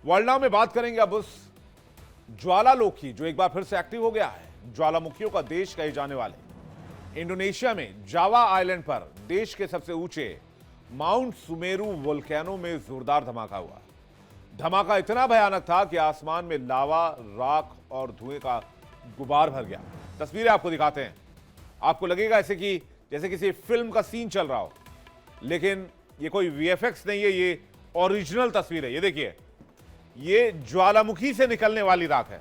World now में बात करेंगे अब उस ज्वालामुखी जो एक बार फिर से एक्टिव हो गया है। ज्वालामुखियों का देश कहे जाने वाले इंडोनेशिया में जावा आइलैंड पर देश के सबसे ऊंचे माउंट सुमेरु वोल्केनो में जोरदार धमाका हुआ। धमाका इतना भयानक था कि आसमान में लावा, राख और धुएं का गुबार भर गया। तस्वीरें आपको दिखाते हैं। आपको लगेगा ऐसे कि जैसे किसी फिल्म का सीन चल रहा हो, लेकिन ये कोई वीएफएक्स नहीं है, ये ओरिजिनल तस्वीर है। ये देखिए, ये ज्वालामुखी से निकलने वाली राख है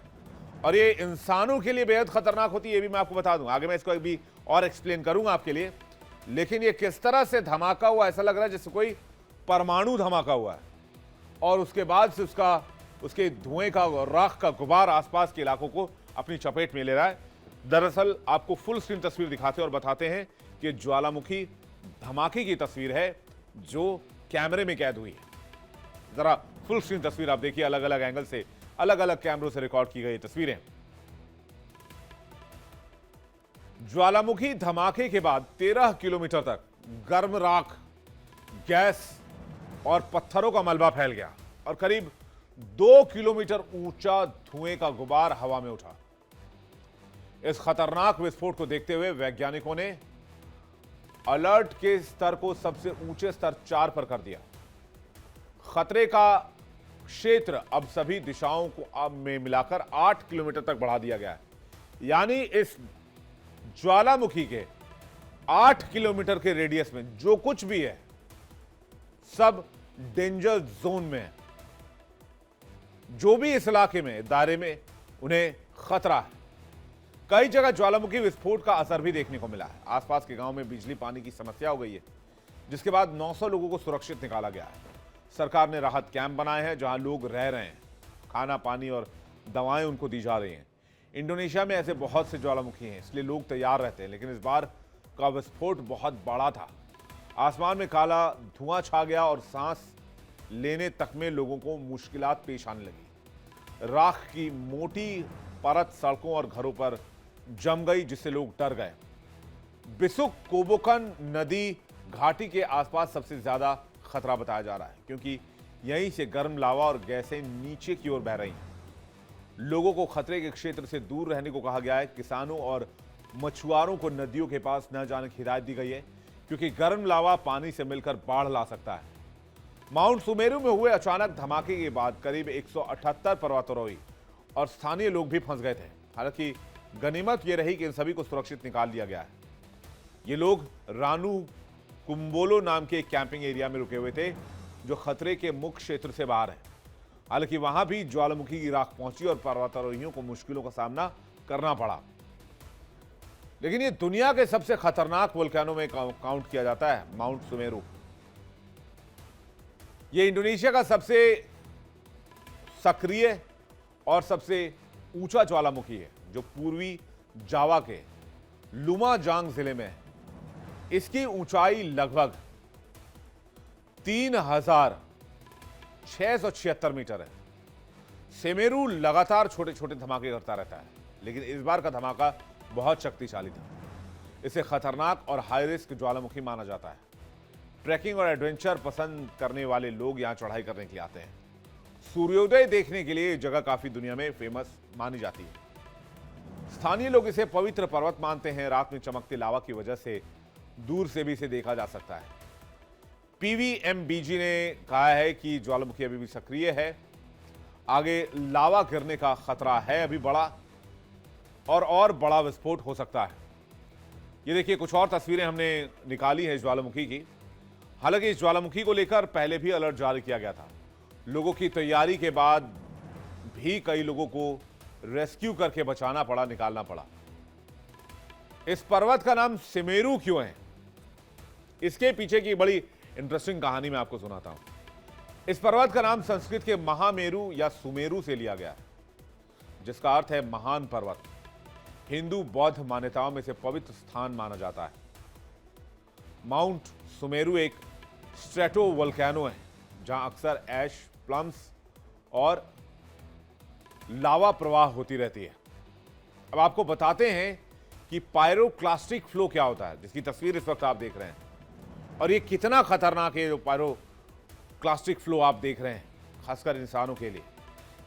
और ये इंसानों के लिए बेहद खतरनाक होती है। ये भी मैं आपको बता दूं, आगे मैं इसको अभी और एक्सप्लेन करूंगा आपके लिए। लेकिन ये किस तरह से धमाका हुआ, ऐसा लग रहा है जैसे कोई परमाणु धमाका हुआ है और उसके बाद से उसके धुएं का, राख का गुबार आसपास के इलाकों को अपनी चपेट में ले रहा है। दरअसल आपको फुल स्क्रीन तस्वीर दिखाते हैं और बताते हैं कि ज्वालामुखी धमाके की तस्वीर है जो कैमरे में कैद हुई है। जरा फुल स्क्रीन तस्वीर आप देखिए, अलग अलग एंगल से, अलग अलग कैमरों से रिकॉर्ड की गई तस्वीरें। ज्वालामुखी धमाके के बाद 13 किलोमीटर तक गर्म राख, गैस और पत्थरों का मलबा फैल गया और करीब 2 किलोमीटर ऊंचा धुएं का गुबार हवा में उठा। इस खतरनाक विस्फोट को देखते हुए वैज्ञानिकों ने अलर्ट के स्तर को सबसे ऊंचे स्तर 4 पर कर दिया। खतरे का क्षेत्र अब सभी दिशाओं को में मिलाकर 8 किलोमीटर तक बढ़ा दिया गया है। यानी इस ज्वालामुखी के 8 किलोमीटर के रेडियस में जो कुछ भी है सब डेंजर जोन में है। जो भी इस इलाके में, दायरे में, उन्हें खतरा है। कई जगह ज्वालामुखी विस्फोट का असर भी देखने को मिला है। आसपास के गांव में बिजली पानी की समस्या हो गई है, जिसके बाद 900 लोगों को सुरक्षित निकाला गया है। सरकार ने राहत कैंप बनाए हैं जहां लोग रह रहे हैं। खाना, पानी और दवाएं उनको दी जा रही हैं। इंडोनेशिया में ऐसे बहुत से ज्वालामुखी हैं, इसलिए लोग तैयार रहते हैं। लेकिन इस बार का विस्फोट बहुत बड़ा था। आसमान में काला धुआं छा गया और सांस लेने तक में लोगों को मुश्किलात पेश आने लगी। राख की मोटी परत सड़कों और घरों पर जम गई, जिससे लोग डर गए। बिसुक कोबोकन नदी घाटी के आसपास सबसे ज्यादा खतरा बताया जा रहा है, क्योंकि यहीं से गर्म लावा और गैसें नीचे की ओर बह रही हैं। लोगों को खतरे के क्षेत्र से दूर रहने को कहा गया है। किसानों और मछुआरों को नदियों के पास न जाने की हिदायत दी गई है, क्योंकि गर्म लावा पानी से मिलकर बाढ़ ला सकता है। माउंट सुमेरु में हुए अचानक धमाके के बाद करीब 178 पर्वतारोही और स्थानीय लोग भी फंस गए थे। हालांकि गनीमत यह रही कि इन सभी को सुरक्षित निकाल लिया गया है। ये लोग रानू कुंबोलो नाम के एक कैंपिंग एरिया में रुके हुए थे, जो खतरे के मुख्य क्षेत्र से बाहर है। हालांकि वहां भी ज्वालामुखी की राख पहुंची और पर्वतारोहियों को मुश्किलों का सामना करना पड़ा। लेकिन ये दुनिया के सबसे खतरनाक वोल्केनो में काउंट किया जाता है माउंट सुमेरु। ये इंडोनेशिया का सबसे सक्रिय और सबसे ऊंचा ज्वालामुखी है, जो पूर्वी जावा के लुमाजांग जिले में है। इसकी ऊंचाई लगभग 3676 मीटर है। सेमेरू लगातार छोटे छोटे धमाके करता रहता है, लेकिन इस बार का धमाका बहुत शक्तिशाली था। इसे खतरनाक और हाई रिस्क ज्वालामुखी माना जाता है। ट्रैकिंग और एडवेंचर पसंद करने वाले लोग यहां चढ़ाई करने के लिए आते हैं। सूर्योदय देखने के लिए यह जगह काफी दुनिया में फेमस मानी जाती है। स्थानीय लोग इसे पवित्र पर्वत मानते हैं। रात में चमकते लावा की वजह से दूर से भी इसे देखा जा सकता है। पीवीएमबीजी ने कहा है कि ज्वालामुखी अभी भी सक्रिय है। आगे लावा गिरने का खतरा है अभी बड़ा, और बड़ा विस्फोट हो सकता है। ये देखिए, कुछ और तस्वीरें हमने निकाली हैं ज्वालामुखी की। हालांकि इस ज्वालामुखी को लेकर पहले भी अलर्ट जारी किया गया था। लोगों की तैयारी के बाद भी कई लोगों को रेस्क्यू करके बचाना पड़ा, निकालना पड़ा। इस पर्वत का नाम सुमेरु क्यों है, इसके पीछे की बड़ी इंटरेस्टिंग कहानी मैं आपको सुनाता हूं। इस पर्वत का नाम संस्कृत के महामेरु या सुमेरु से लिया गया है, जिसका अर्थ है महान पर्वत। हिंदू बौद्ध मान्यताओं में से पवित्र स्थान माना जाता है। माउंट सुमेरु एक स्ट्रेटो वोल्केनो है, जहां अक्सर ऐश, प्लम्स और लावा प्रवाह होती रहती है। अब आपको बताते हैं कि पायरोक्लास्टिक फ्लो क्या होता है, जिसकी तस्वीर इस वक्त आप देख रहे हैं, और ये कितना खतरनाक है। जो पायरोक्लास्टिक फ्लो आप देख रहे हैं, खासकर इंसानों के लिए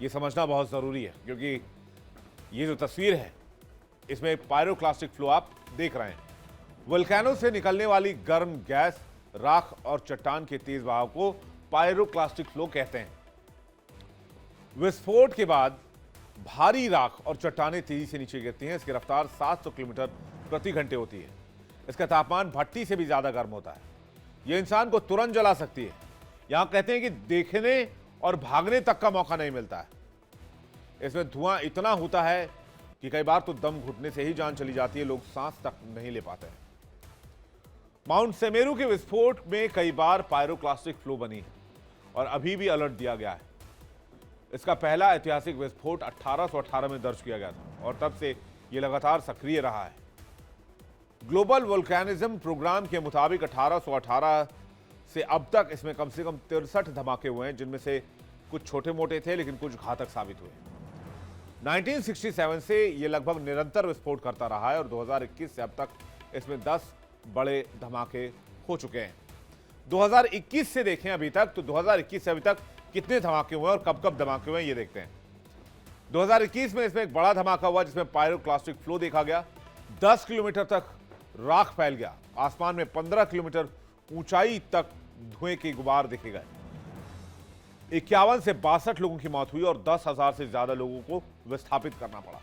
ये समझना बहुत ज़रूरी है, क्योंकि ये जो तस्वीर है इसमें पायरोक्लास्टिक फ्लो आप देख रहे हैं। वोल्केनो से निकलने वाली गर्म गैस, राख और चट्टान के तेज बहाव को पायरोक्लास्टिक फ्लो कहते हैं। विस्फोट के बाद भारी राख और चट्टानें तेजी से नीचे गिरती हैं। इसकी रफ्तार 700 किलोमीटर प्रति घंटे होती है। इसका तापमान भट्टी से भी ज्यादा गर्म होता है। यह इंसान को तुरंत जला सकती है। यहां कहते हैं कि देखने और भागने तक का मौका नहीं मिलता है। इसमें धुआं इतना होता है कि कई बार तो दम घुटने से ही जान चली जाती है, लोग सांस तक नहीं ले पाते हैं। माउंट सेमेरू के विस्फोट में कई बार पायरोक्लास्टिक फ्लो बनी है और अभी भी अलर्ट दिया गया है। इसका पहला ऐतिहासिक विस्फोट 1818 में दर्ज किया गया था और तब से यह लगातार सक्रिय रहा है। ग्लोबल वोल्केनिज्म प्रोग्राम के मुताबिक 1818 से अब तक इसमें कम से कम 63 धमाके हुए हैं, जिनमें से कुछ छोटे मोटे थे लेकिन कुछ घातक साबित हुए। 1967 से यह लगभग निरंतर विस्फोट करता रहा है और 2021 से अब तक इसमें 10 बड़े धमाके हो चुके हैं। 2021 से देखें अभी तक, तो 2021 से अभी तक कितने धमाके हुए और कब कब धमाके हुए ये देखते हैं। 2021 में इसमें एक बड़ा धमाका हुआ जिसमें पायरोक्लास्टिक फ्लो देखा गया। 10 किलोमीटर तक राख फैल गया। आसमान में 15 किलोमीटर ऊंचाई तक धुएं के गुबार देखे गए। 51 से 62 लोगों की मौत हुई और 10,000 से ज्यादा लोगों को विस्थापित करना पड़ा।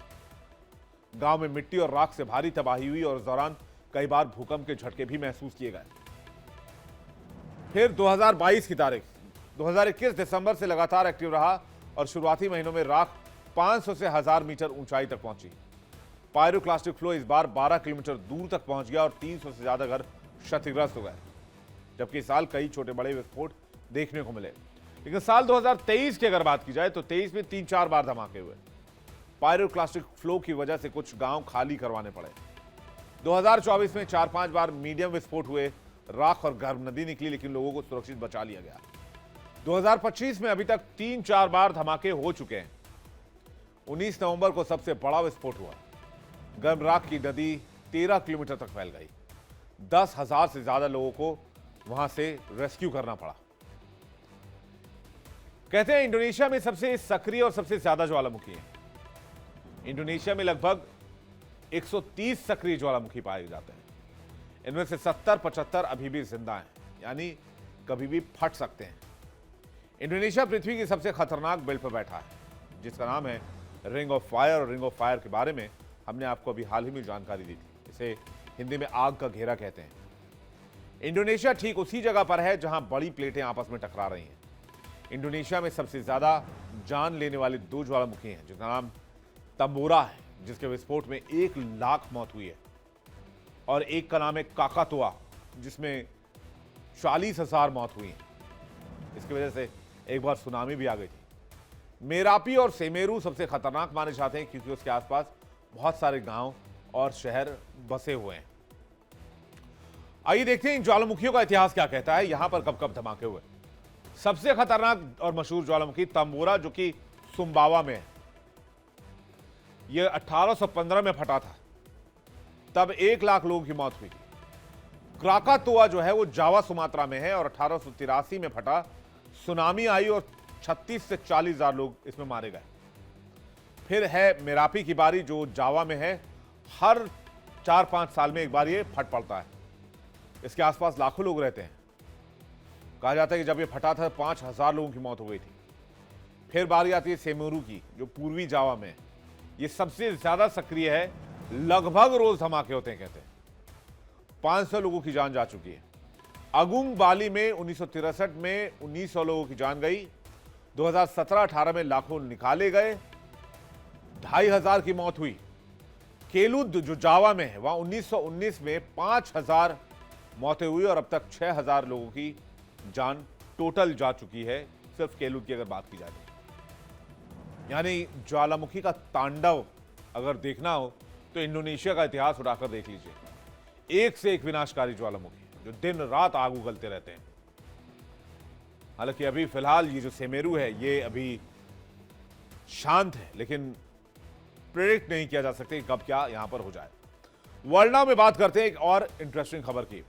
गांव में मिट्टी और राख से भारी तबाही हुई और इस दौरान कई बार भूकंप के झटके भी महसूस किए गए। फिर 2022 की तारीख, 2021 दिसंबर से लगातार एक्टिव रहा और शुरुआती महीनों में राख 500 से 1000 मीटर ऊंचाई तक पहुंची। पायरोक्लास्टिक फ्लो इस बार 12 किलोमीटर दूर तक पहुंच गया और 300 से ज्यादा घर क्षतिग्रस्त हो गए, जबकि इस साल कई छोटे बड़े विस्फोट देखने को मिले। लेकिन साल 2023 की अगर बात की जाए तो 23 में 3-4 बार धमाके हुए। पायरोक्लास्टिक फ्लो की वजह से कुछ गांव खाली करवाने पड़े। 2024 में 4-5 बार मीडियम विस्फोट हुए। राख और गर्म नदी निकली लेकिन लोगों को सुरक्षित बचा लिया गया। 2025 में अभी तक 3-4 बार धमाके हो चुके हैं। 19 नवंबर को सबसे बड़ा विस्फोट हुआ। गर्म राख की नदी 13 किलोमीटर तक फैल गई। 10,000 से ज्यादा लोगों को वहां से रेस्क्यू करना पड़ा। कहते हैं इंडोनेशिया में सबसे सक्रिय और सबसे ज्यादा ज्वालामुखी है। इंडोनेशिया में लगभग 130 सक्रिय ज्वालामुखी पाए जाते हैं। इनमें से 70-75 अभी भी जिंदा हैं, यानी कभी भी फट सकते हैं। इंडोनेशिया पृथ्वी की सबसे खतरनाक बेल्ट पर बैठा है, जिसका नाम है रिंग ऑफ फायर। और रिंग ऑफ फायर के बारे में हमने आपको अभी हाल ही में जानकारी दी थी। इसे हिंदी में आग का घेरा कहते हैं। इंडोनेशिया ठीक उसी जगह पर है जहां बड़ी प्लेटें आपस में टकरा रही हैं। इंडोनेशिया में सबसे ज्यादा जान लेने वाले 2 ज्वालामुखी हैं, जिसका नाम तंबोरा है, जिसके विस्फोट में 1 लाख मौत हुई है, और एक का नाम है काकातुआ, जिसमें 40,000 मौत हुई है। इसकी वजह से एक बार सुनामी भी आ गई थी। मेरापी और सेमेरू सबसे खतरनाक माने जाते हैं क्योंकि उसके आसपास बहुत सारे गांव और शहर बसे हुए हैं। आइए देखते हैं इन ज्वालामुखियों का इतिहास क्या कहता है, यहां पर कब कब धमाके हुए। सबसे खतरनाक और मशहूर ज्वालामुखी तंबोरा, जो कि सुम्बावा में है। यह 1815 में फटा था, तब 1 लाख लोगों की मौत हुई। क्राकातुआ जो है वो जावा सुमात्रा में है और 1883 में फटा। सुनामी आई और 36 से 40,000 लोग इसमें मारे गए। फिर है मेरापी की बारी, जो जावा में है। हर 4-5 साल में एक बार ये फट पड़ता है। इसके आसपास लाखों लोग रहते हैं। कहा जाता है कि जब ये फटा था 5,000 लोगों की मौत हो गई थी। फिर बारी आती है सेमेरू की, जो पूर्वी जावा में है। ये सबसे ज्यादा सक्रिय है, लगभग रोज धमाके होते हैं कहते हैं। 500 लोगों की जान जा चुकी है। अगुंग बाली में 1963 में 1900 लोगों की जान गई। 2017-18 में लाखों निकाले गए, 2,500 की मौत हुई। केलुद जो जावा में है, वहां 1919 में 5,000 मौतें हुई और अब तक 6,000 लोगों की जान टोटल जा चुकी है, सिर्फ केलुद की अगर बात की जाए। यानी ज्वालामुखी का तांडव अगर देखना हो तो इंडोनेशिया का इतिहास उठाकर देख लीजिए। एक से एक विनाशकारी ज्वालामुखी जो दिन रात आग उगलते रहते हैं। हालांकि अभी फिलहाल ये जो सेमेरू है ये अभी शांत है, लेकिन प्रेडिक्ट नहीं किया जा सकता कि कब क्या यहां पर हो जाए। वर्ल्ड नाउ में बात करते हैं एक और इंटरेस्टिंग खबर की।